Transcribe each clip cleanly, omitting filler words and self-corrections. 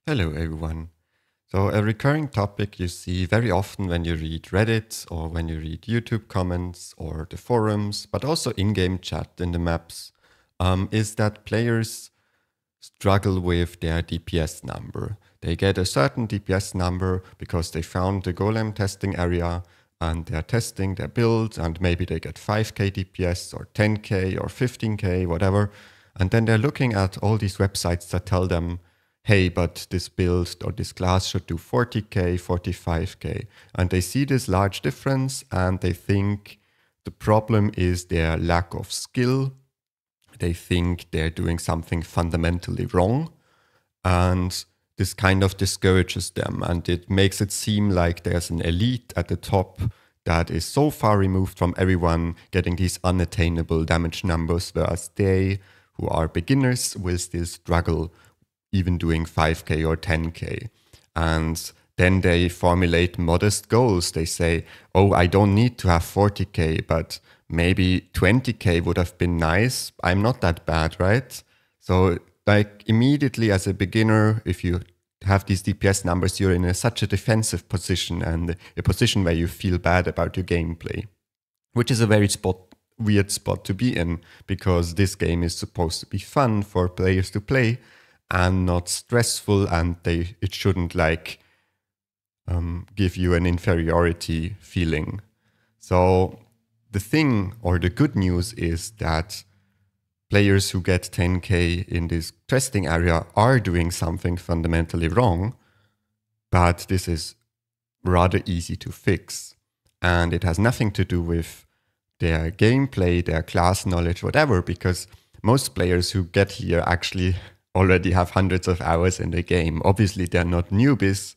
Hello, everyone. So a recurring topic you see very often when you read Reddit or when you read YouTube comments or the forums, but also in-game chat in the maps, is that players struggle with their DPS number. They get a certain DPS number because they found the Golem testing area and they're testing their build, and maybe they get 5k DPS or 10k or 15k, whatever. And then they're looking at all these websites that tell them, hey, but this build or this class should do 40k, 45k. And they see this large difference and they think the problem is their lack of skill. They think they're doing something fundamentally wrong. And this kind of discourages them. And it makes it seem like there's an elite at the top that is so far removed from everyone getting these unattainable damage numbers, whereas they, who are beginners, will still struggle even doing 5k or 10k. And then they formulate modest goals. They say, oh, I don't need to have 40k, but maybe 20k would have been nice. I'm not that bad, right? So like immediately as a beginner, if you have these DPS numbers, you're in such a defensive position and a position where you feel bad about your gameplay, which is a very weird spot to be in, because this game is supposed to be fun for players to play and not stressful, and it shouldn't like give you an inferiority feeling. So the thing, or the good news, is that players who get 10k in this testing area are doing something fundamentally wrong, but this is rather easy to fix. And it has nothing to do with their gameplay, their class knowledge, whatever, because most players who get here actually already have hundreds of hours in the game. Obviously, they're not newbies.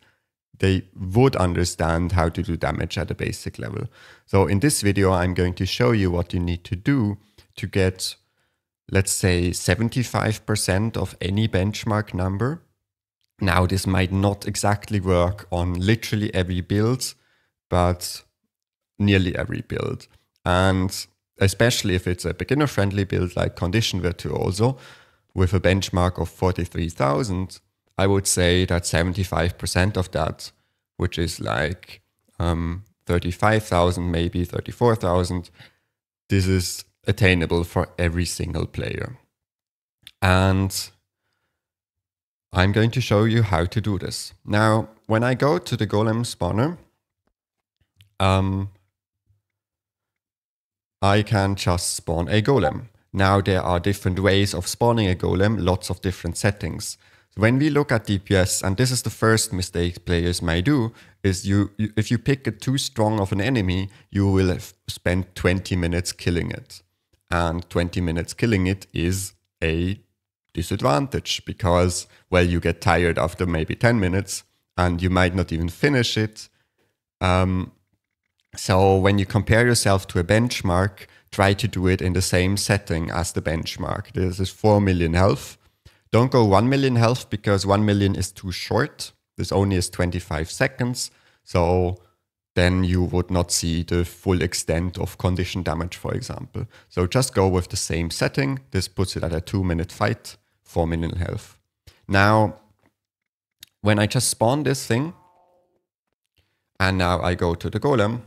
They would understand how to do damage at a basic level. So in this video, I'm going to show you what you need to do to get, let's say, 75% of any benchmark number. Now, this might not exactly work on literally every build, but nearly every build. And especially if it's a beginner-friendly build like Condition Virtuoso, with a benchmark of 43,000, I would say that 75% of that, which is like 35,000, maybe 34,000, this is attainable for every single player. And I'm going to show you how to do this. Now, when I go to the Golem spawner, I can just spawn a Golem. Now there are different ways of spawning a Golem, lots of different settings. So when we look at DPS, and this is the first mistake players might do, is if you pick it too strong of an enemy, you will have spent 20 minutes killing it. And 20 minutes killing it is a disadvantage because, well, you get tired after maybe 10 minutes and you might not even finish it. So when you compare yourself to a benchmark, try to do it in the same setting as the benchmark. This is 4 million health. Don't go 1 million health because 1 million is too short. This only is 25 seconds. So then you would not see the full extent of condition damage, for example. So just go with the same setting. This puts it at a 2-minute fight, 4 million health. Now, when I just spawn this thing, and now I go to the Golem,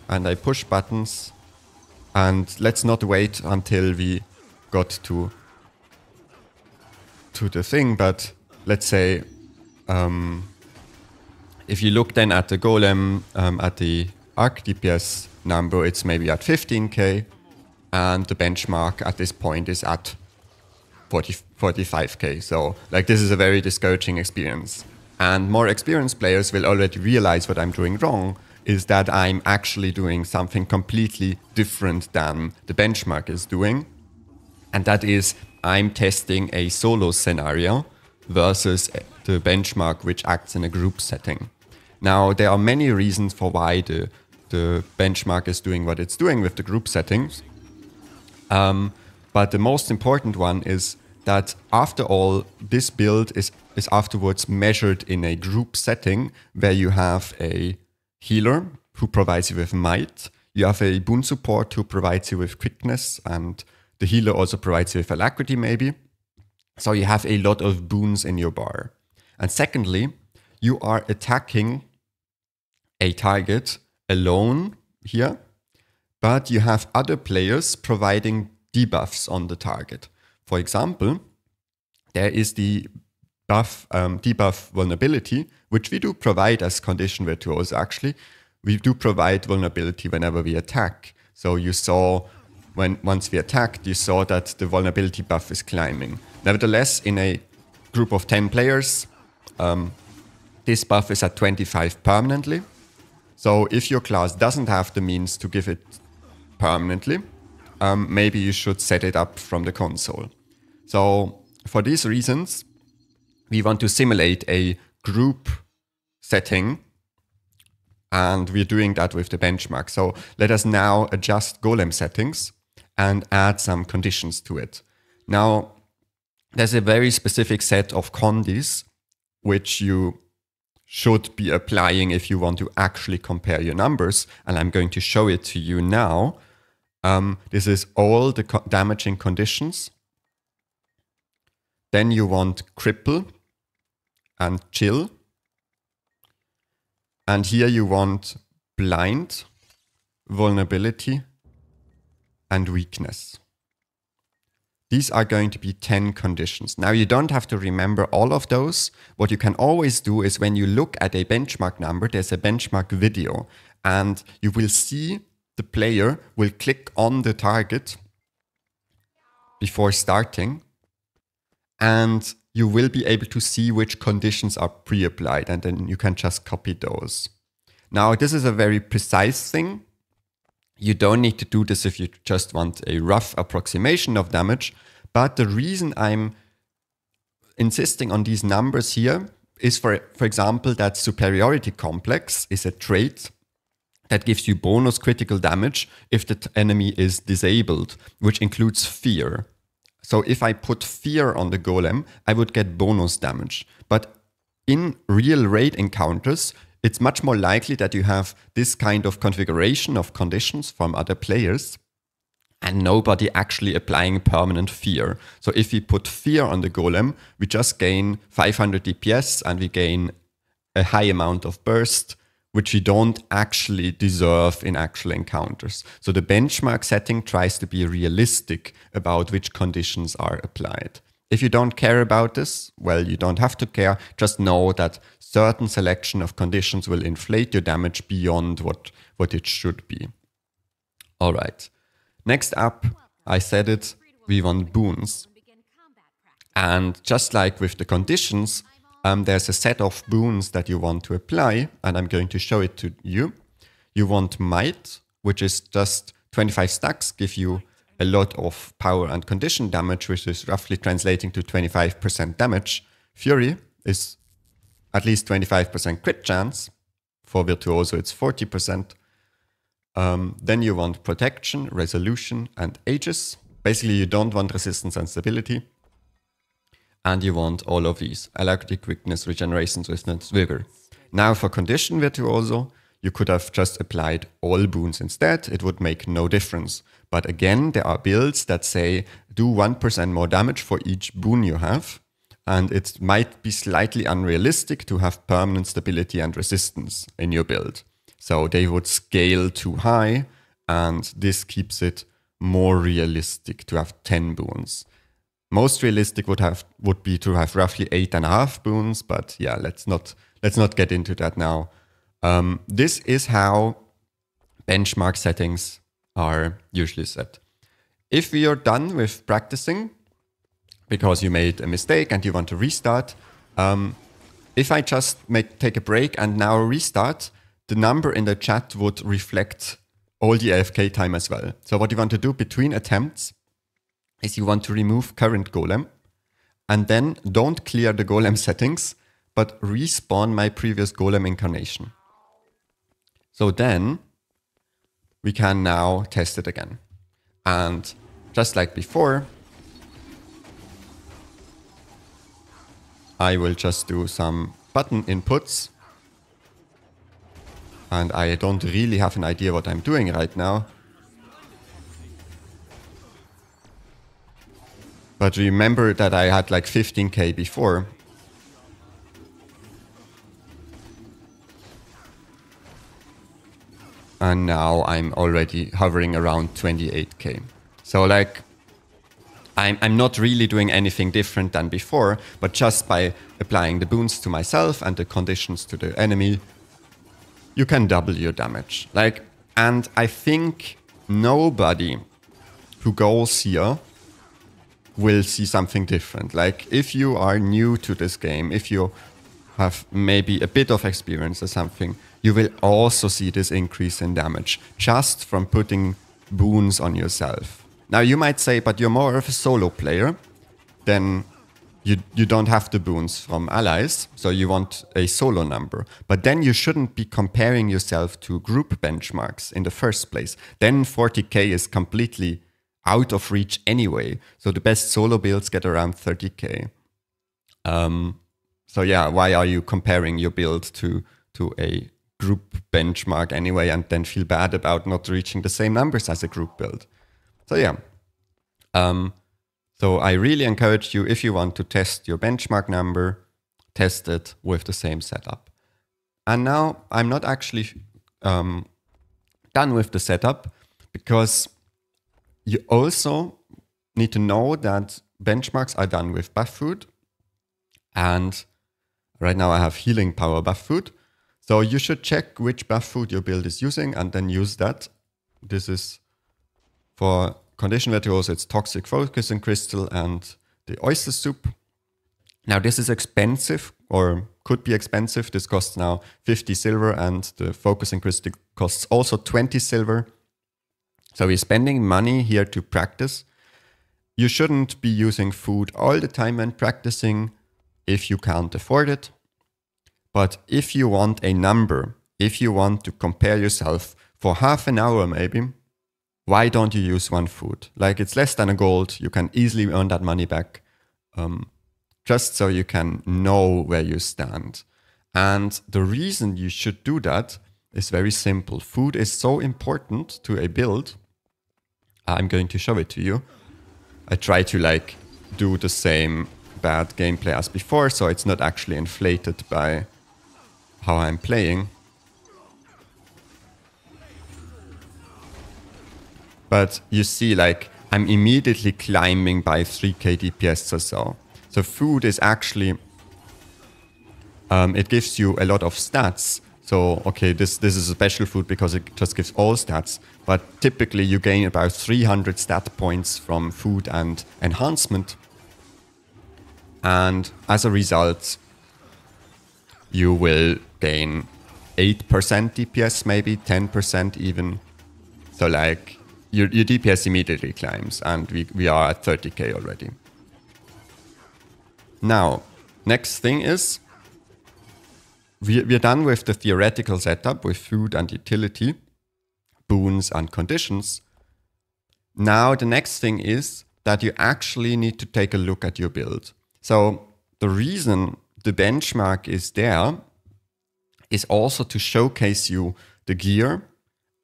and I push buttons, and let's not wait until we got to the thing, but let's say if you look then at the Golem, at the arc DPS number, it's maybe at 15k, and the benchmark at this point is at 45k. So like this is a very discouraging experience. And more experienced players will already realize what I'm doing wrong is that I'm actually doing something completely different than the benchmark is doing. And that is, I'm testing a solo scenario versus the benchmark, which acts in a group setting. Now, there are many reasons for why the benchmark is doing what it's doing with the group settings. But the most important one is that after all, this build is afterwards measured in a group setting where you have a healer who provides you with might. You have a boon support who provides you with quickness, and the healer also provides you with alacrity maybe. So you have a lot of boons in your bar. And secondly, you are attacking a target alone here, but you have other players providing debuffs on the target. For example, there is the debuff vulnerability, which we do provide as condition virtuoso actually. We do provide vulnerability whenever we attack. So you saw once we attacked, you saw that the vulnerability buff is climbing. Nevertheless, in a group of 10 players, this buff is at 25 permanently. So if your class doesn't have the means to give it permanently, maybe you should set it up from the console. So for these reasons, we want to simulate a group setting, and we're doing that with the benchmark. So let us now adjust Golem settings and add some conditions to it. Now, there's a very specific set of condis which you should be applying if you want to actually compare your numbers, and I'm going to show it to you now. This is all the damaging conditions. Then you want cripple and chill. And here you want blind, vulnerability, and weakness. These are going to be 10 conditions. Now you don't have to remember all of those. What you can always do is when you look at a benchmark number, there's a benchmark video, and you will see the player will click on the target before starting, and you will be able to see which conditions are pre-applied, and then you can just copy those. Now, this is a very precise thing. You don't need to do this if you just want a rough approximation of damage, but the reason I'm insisting on these numbers here is, for example, that superiority complex is a trait that gives you bonus critical damage if the enemy is disabled, which includes fear. So if I put fear on the golem, I would get bonus damage. But in real raid encounters, it's much more likely that you have this kind of configuration of conditions from other players and nobody actually applying permanent fear. So if we put fear on the golem, we just gain 500 DPS and we gain a high amount of burst, which we don't actually deserve in actual encounters. So the benchmark setting tries to be realistic about which conditions are applied. If you don't care about this, well, you don't have to care. Just know that certain selection of conditions will inflate your damage beyond what it should be. All right. Next up, I said it, we want boons. And just like with the conditions, there's a set of boons that you want to apply, and I'm going to show it to you. You want might, which is just 25 stacks, give you a lot of power and condition damage, which is roughly translating to 25% damage. Fury is at least 25% crit chance. For Virtuoso, it's 40%. Then you want protection, resolution, and aegis. Basically, you don't want resistance and stability. And you want all of these: alacrity, quickness, regeneration, swiftness, vigor. Now for condition virtuoso, you could have just applied all boons instead. It would make no difference. But again, there are builds that say do 1% more damage for each boon you have. And it might be slightly unrealistic to have permanent stability and resistance in your build. So they would scale too high, and this keeps it more realistic to have 10 boons. Most realistic would be to have roughly 8.5 boons, but yeah, let's not get into that now. This is how benchmark settings are usually set. If we are done with practicing, because you made a mistake and you want to restart, if I just take a break and now restart, the number in the chat would reflect all the AFK time as well. So what you want to do between attempts is you want to remove current golem, and then don't clear the golem settings, but respawn my previous golem incarnation. So then we can now test it again. And just like before, I will just do some button inputs. And I don't really have an idea what I'm doing right now. But remember that I had like 15k before. And now I'm already hovering around 28k. So like, I'm not really doing anything different than before, but just by applying the boons to myself and the conditions to the enemy, you can double your damage. Like, and I think nobody who goes here will see something different. Like, if you are new to this game, if you have maybe a bit of experience or something, you will also see this increase in damage just from putting boons on yourself. Now you might say, but you're more of a solo player, then you don't have the boons from allies, so you want a solo number. But then you shouldn't be comparing yourself to group benchmarks in the first place. Then 40k is completely out of reach anyway. So the best solo builds get around 30k. So yeah, why are you comparing your build to a group benchmark anyway and then feel bad about not reaching the same numbers as a group build? So yeah, so I really encourage you, if you want to test your benchmark number, test it with the same setup. And now I'm not actually done with the setup, because you also need to know that benchmarks are done with buff food. And right now I have healing power buff food. So you should check which buff food your build is using and then use that. This is for Condition Virtuoso, it's Toxic Focusing Crystal and the Oyster Soup. Now this is expensive, or could be expensive. This costs now 50 silver and the Focusing Crystal costs also 20 silver. So we're spending money here to practice. You shouldn't be using food all the time when practicing if you can't afford it. But if you want a number, if you want to compare yourself for half an hour maybe, why don't you use one food? Like, it's less than a gold. You can easily earn that money back, just so you can know where you stand. And the reason you should do that is very simple. Food is so important to a build. I'm going to show it to you. I try to like do the same bad gameplay as before, so it's not actually inflated by how I'm playing. But you see, like, I'm immediately climbing by 3k DPS or so. So food is actually, it gives you a lot of stats. So, okay, this is a special food because it just gives all stats. But typically you gain about 300 stat points from food and enhancement. And as a result, you will gain 8% DPS, maybe 10% even. So like, your DPS immediately climbs, and we are at 30k already. Now, next thing is, we're done with the theoretical setup with food and utility, boons and conditions. Now the next thing is that you actually need to take a look at your build. So the reason the benchmark is there is also to showcase you the gear.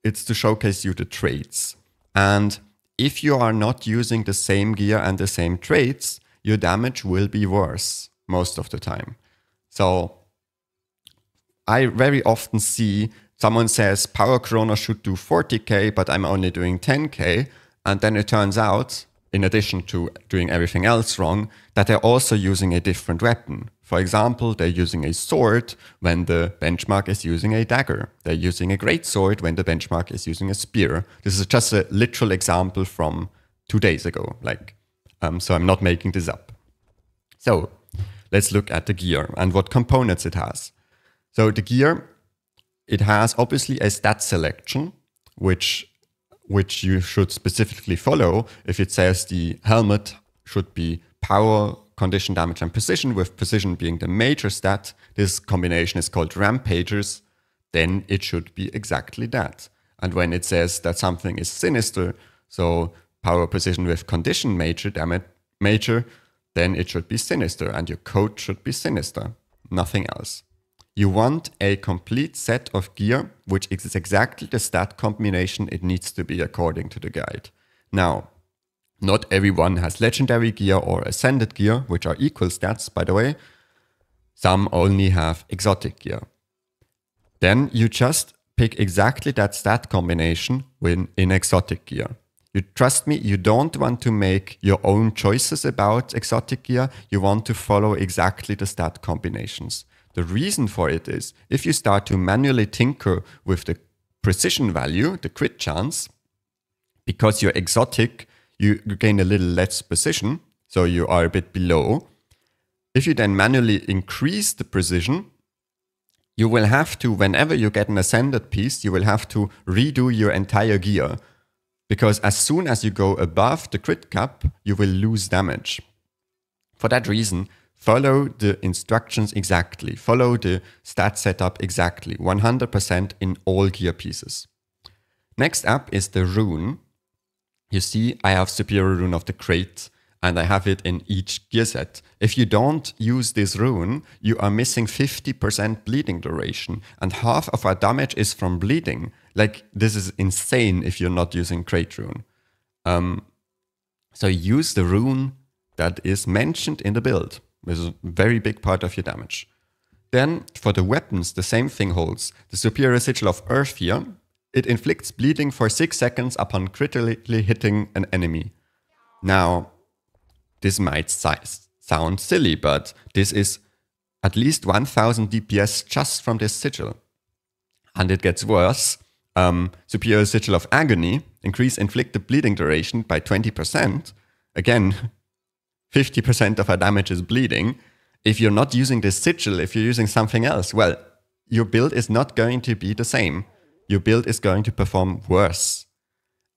It's to showcase you the traits. And if you are not using the same gear and the same traits, your damage will be worse most of the time. So I very often see someone says Power Chrono should do 40k, but I'm only doing 10k. And then it turns out, in addition to doing everything else wrong, that they're also using a different weapon. For example, they're using a sword when the benchmark is using a dagger. They're using a great sword when the benchmark is using a spear. This is just a literal example from 2 days ago. So I'm not making this up. So let's look at the gear and what components it has. So the gear, it has obviously a stat selection, which you should specifically follow. If it says the helmet should be power, condition, damage, and precision, with precision being the major stat, this combination is called rampagers, then it should be exactly that. And when it says that something is sinister, so power, precision with condition, major, damage, major, then it should be sinister, and your code should be sinister, nothing else. You want a complete set of gear, which is exactly the stat combination it needs to be according to the guide. Now, Not everyone has legendary gear or ascended gear, which are equal stats, by the way. Some only have exotic gear. Then you just pick exactly that stat combination in exotic gear. You trust me, you don't want to make your own choices about exotic gear. You want to follow exactly the stat combinations. The reason for it is, if you start to manually tinker with the precision value, the crit chance, because you're exotic, you gain a little less precision, so you are a bit below. If you then manually increase the precision, you will have to, whenever you get an ascended piece, you will have to redo your entire gear. Because as soon as you go above the crit cap, you will lose damage. For that reason, follow the instructions exactly. Follow the stat setup exactly, 100% in all gear pieces. Next up is the rune. You see, I have Superior Rune of the Crate, and I have it in each gear set. If you don't use this rune, you are missing 50% bleeding duration, and half of our damage is from bleeding. Like, this is insane if you're not using Crate Rune. So use the rune that is mentioned in the build. This is a very big part of your damage. Then, for the weapons, the same thing holds. The Superior Sigil of Earth here, it inflicts bleeding for 6 seconds upon critically hitting an enemy. Now, this might sound silly, but this is at least 1000 DPS just from this sigil. And it gets worse. Superior Sigil of Agony, increase inflicted bleeding duration by 20%. Again, 50% of our damage is bleeding. If you're not using this sigil, if you're using something else, well, your build is not going to be the same. Your build is going to perform worse.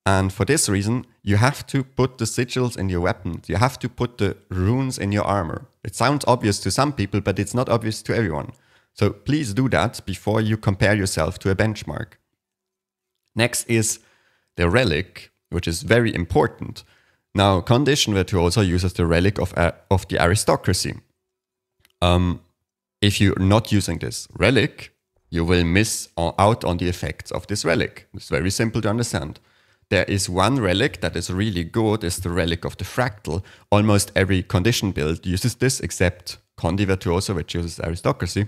And for this reason, you have to put the sigils in your weapons. You have to put the runes in your armor. It sounds obvious to some people, but it's not obvious to everyone. So please do that before you compare yourself to a benchmark. Next is the relic, which is very important. Now, Condition Virtuoso uses the relic of the aristocracy. If you're not using this relic, you will miss out on the effects of this relic. It's very simple to understand. There is one relic that is really good, is the relic of the fractal. Almost every condition build uses this, except Condi Virtuoso, which uses aristocracy.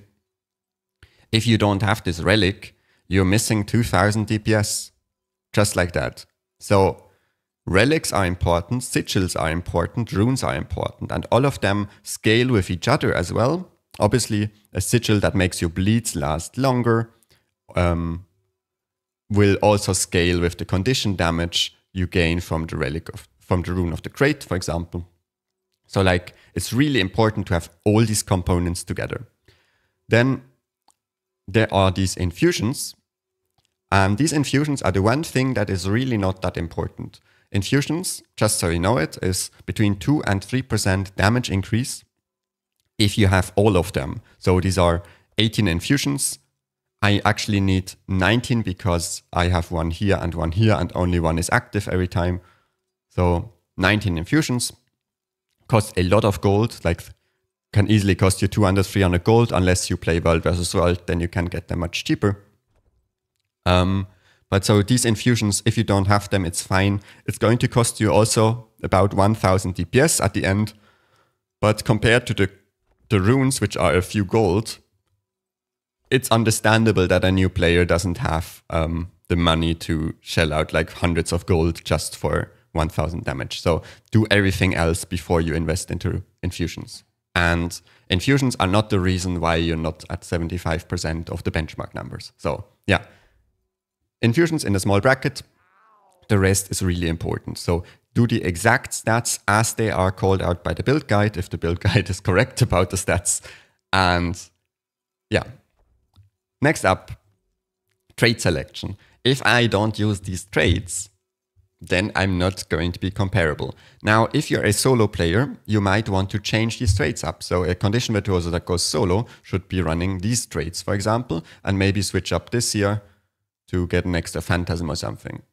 If you don't have this relic, you're missing 2000 DPS, just like that. So relics are important, sigils are important, runes are important, and all of them scale with each other as well. Obviously, a sigil that makes your bleeds last longer will also scale with the condition damage you gain from the rune of the crate, for example. So like, it's really important to have all these components together. Then there are these infusions, and these infusions are the one thing that is really not that important. Infusions, just so you know it, is between 2 and 3% damage increase if you have all of them. So these are 18 infusions. I actually need 19 because I have one here, and only one is active every time. So 19 infusions cost a lot of gold, like can easily cost you 200, 300 gold, unless you play World versus World, then you can get them much cheaper. But so these infusions, if you don't have them, it's fine. It's going to cost you also about 1000 DPS at the end. But compared to the runes, which are a few gold, it's understandable that a new player doesn't have the money to shell out like hundreds of gold just for 1000 damage. So do everything else before you invest into infusions. And infusions are not the reason why you're not at 75% of the benchmark numbers. So yeah, infusions in a small bracket. The rest is really important. So do the exact stats as they are called out by the build guide, if the build guide is correct about the stats. And yeah. Next up, trait selection. If I don't use these traits, then I'm not going to be comparable. Now, if you're a solo player, you might want to change these traits up. So a condition virtuoso that goes solo should be running these traits, for example, and maybe switch up this here to get an extra phantasm or something.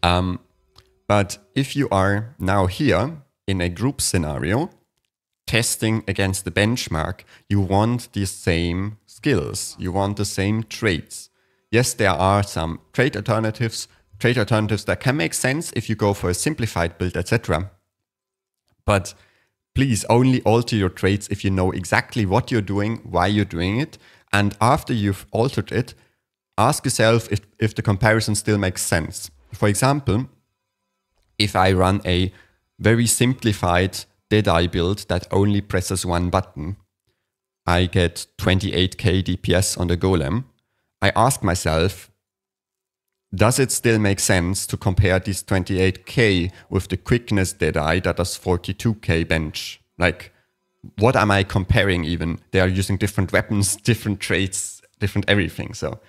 But if you are now here in a group scenario, testing against the benchmark, you want the same skills, you want the same traits. Yes, there are some trait alternatives, trade alternatives that can make sense if you go for a simplified build, etc. But please only alter your trades if you know exactly what you're doing, why you're doing it. And after you've altered it, ask yourself if the comparison still makes sense. For example, if I run a very simplified Deadeye build that only presses one button, I get 28k DPS on the Golem. I ask myself, does it still make sense to compare this 28k with the quickness Deadeye that does 42k bench? Like, what am I comparing even? They are using different weapons, different traits, different everything. So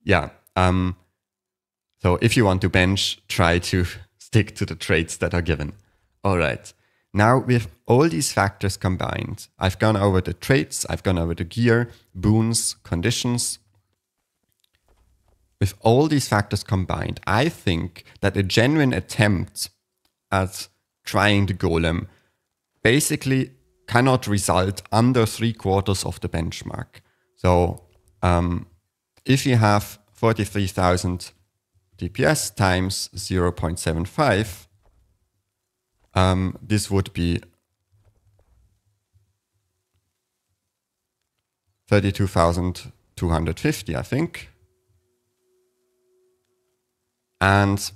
yeah. So if you want to bench, try to stick to the traits that are given. All right. Now with all these factors combined, I've gone over the traits, I've gone over the gear, boons, conditions. With all these factors combined, I think that a genuine attempt at trying the Golem basically cannot result under 3/4 of the benchmark. So if you have 43,000 DPS times 0.75, this would be 32,250, I think. And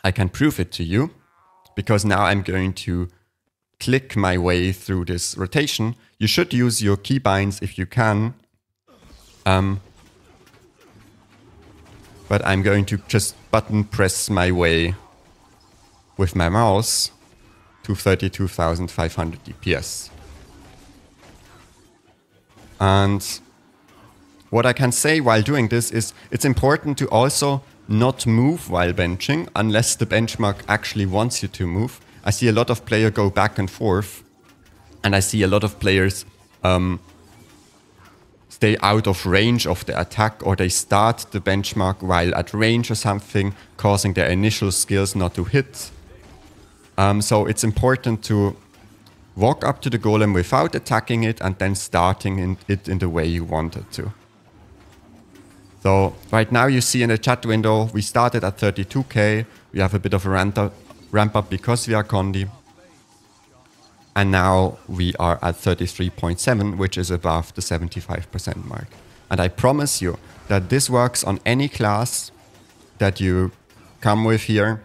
I can prove it to you, because now I'm going to click my way through this rotation. You should use your keybinds if you can. But I'm going to just button press my way with my mouse to 32,500 DPS. And what I can say while doing this is it's important to also not move while benching unless the benchmark actually wants you to move. I see a lot of players go back and forth, and I see a lot of players stay out of range of the attack, or they start the benchmark while at range or something, causing their initial skills not to hit. So it's important to walk up to the Golem without attacking it and then starting it in the way you want it to. So right now you see in the chat window, we started at 32k. We have a bit of a ramp up because we are Condi. And now we are at 33.7, which is above the 75% mark. And I promise you that this works on any class that you come with here.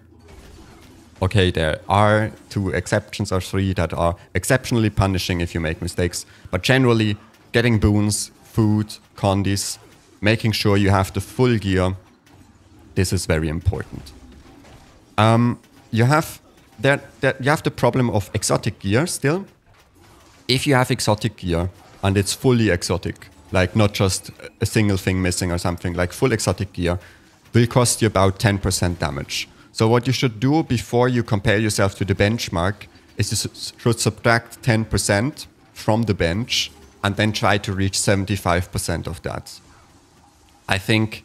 Okay, there are 2 exceptions or 3 that are exceptionally punishing if you make mistakes. But generally, getting boons, food, condis, making sure you have the full gear, this is very important. You have the problem of exotic gear still. If you have exotic gear and it's fully exotic, like not just a single thing missing or something, like full exotic gear, will cost you about 10% damage. So what you should do before you compare yourself to the benchmark is you should subtract 10% from the bench and then try to reach 75% of that. I think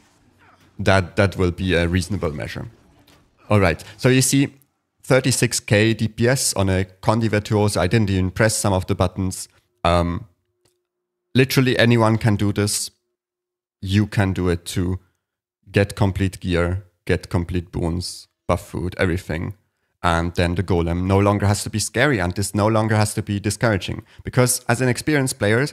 that will be a reasonable measure. All right, so you see 36k DPS on a Condi Virtuoso. I didn't even press some of the buttons. Literally anyone can do this. You can do it too. Get complete gear, get complete boons, buff food, everything. And then the Golem no longer has to be scary, and this no longer has to be discouraging. Because as an experienced player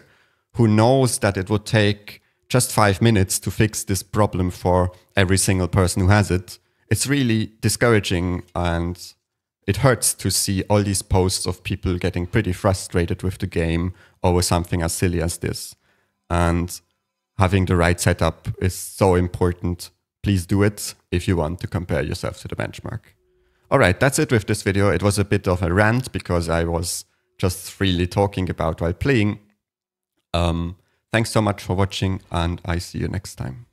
who knows that it would take just 5 minutes to fix this problem for every single person who has it, it's really discouraging, and it hurts to see all these posts of people getting pretty frustrated with the game over something as silly as this. And having the right setup is so important. Please do it if you want to compare yourself to the benchmark. All right, that's it with this video. It was a bit of a rant because I was just freely talking about while playing. Thanks so much for watching, and I see you next time.